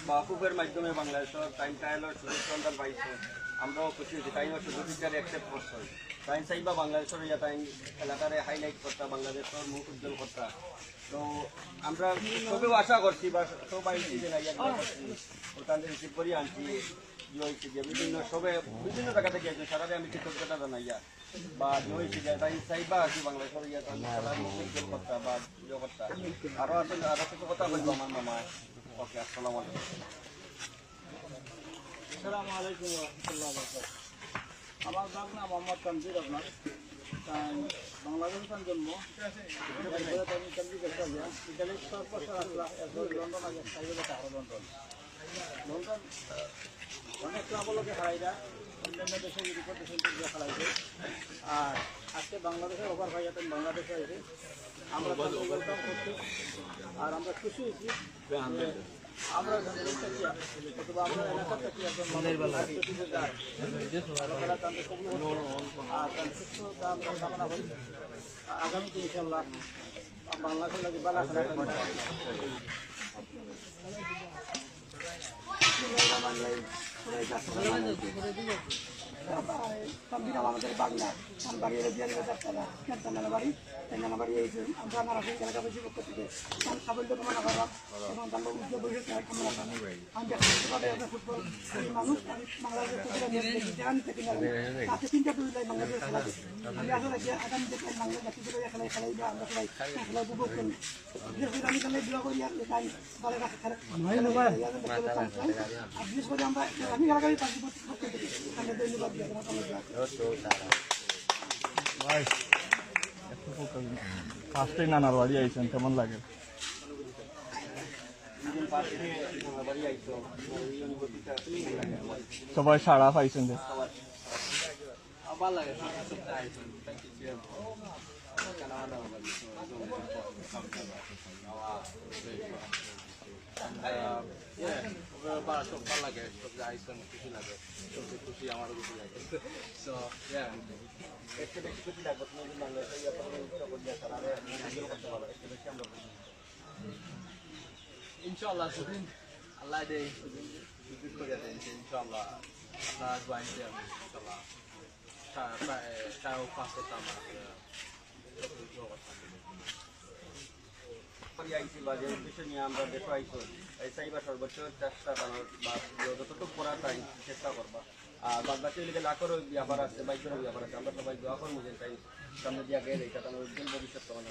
বাফুফের মাধ্যমে বাংলাদেশের টাইম ট্রায়ালের সুযোগ সন্ধান পাইছে আমরাও খুশি হয়েছি টাইমের সুযোগ হিসাবে অ্যাকসেপ্ট করছে টাইম চাইবা বাংলাদেশের ইয়া টাইম এলাকারে হাইলাইট করতা বাংলাদেশের মুখ উজ্জ্বল করতা তো আমরা সবেও আশা করছি বা সব আইছি যে ওখান থেকে রিসিভ করি আনছি হয়েছে যে বিভিন্ন জায়গা থেকে একজন সারারে আমি কৃতজ্ঞতা জানাইয়া বা হয়েছে যে টাইম চাইবা আর কি বাংলাদেশের ইয়া উজ্জ্বল করতা বা ইয়ে করতা আরও আসলে আরও কিছু কথা বলবো আমার মামা ওকে আসসালামু আলাইকুম আসসালামু আলাইকুম রহমতুল্লাহ আমার ভাগনা মোহাম্মদ তানজির আপনার বাংলাদেশের জন্ম ইটালির সর্বশেষ আসলা লন্ডন আগে লন্ডন লন্ডন অনেক ক্লাবলকে হারাইরা অন্যান্য দেশে ইউরোপের দেশে খেলাইছে আর আজকে বাংলাদেশের ওভার ভাই যাতেন বাংলাদেশে এসে আমরা ওয়েলকাম করছি আর আমরা খুশি হয়েছি আমরা অথবা আমরা এলাকার থেকে একজন আর সুস্থতা আমরা কামনা করি আগামীতে ইনশাল্লাহ বাংলাদেশের লাগে বালা আমাদের বাংলা বাড়ি বাড়ি বাড়ি আমরা এলাকাবাসী পক্ষ থেকে সাফল্য কামনা করলাম এবং তার উজ্জ্বল ভবিষ্যৎ কামনা করলাম আমি ফুটবল মানুষ আমি বাংলাদেশ তিনটা টুইলাই বাংলাদেশ খেলা আমি আসলে আগামী দেখে বাংলাদেশ জাতীয় খেলায় খেলাই বা আমরা সবাই খেলা উপভোগ করি বিশেষ করে আমি খেলায় দোয়া করি তাই বলে কাছে খেলা আর বিশেষ করে আমরা আমি খেলাকারী পাখি পক্ষ থেকে আমি ধন্যবাদ ফার্স্টেই নানার বাড়ি আইছেন কেমন লাগে সবাই সাড়া পাইছেন যে সব ভালো লাগে সব আইসন খুশি লাগে সবচেয়ে খুশি আমারও খুশি লাগে সো ইনশাআল্লাহ সেদিন আল্লাহ দেয় সুযোগ করে দেন ইনশাআল্লাহ আপনারা জয়েন্টে আমি ইনশাআল্লাহ প্রায় 5 করতাম আমরা দেখো আইসো চাইবা সর্বোচ্চ চেষ্টা বা যতটুকু পড়া টাইম চেষ্টা করবা আর বাদ বাকি লাখের ব্যাপার আছে বাইকেরও ব্যাপার আছে আমরা সবাই দোয়া করবো যে টাইম সামনে দিয়ে গেলে এটা ভবিষ্যৎ কামনা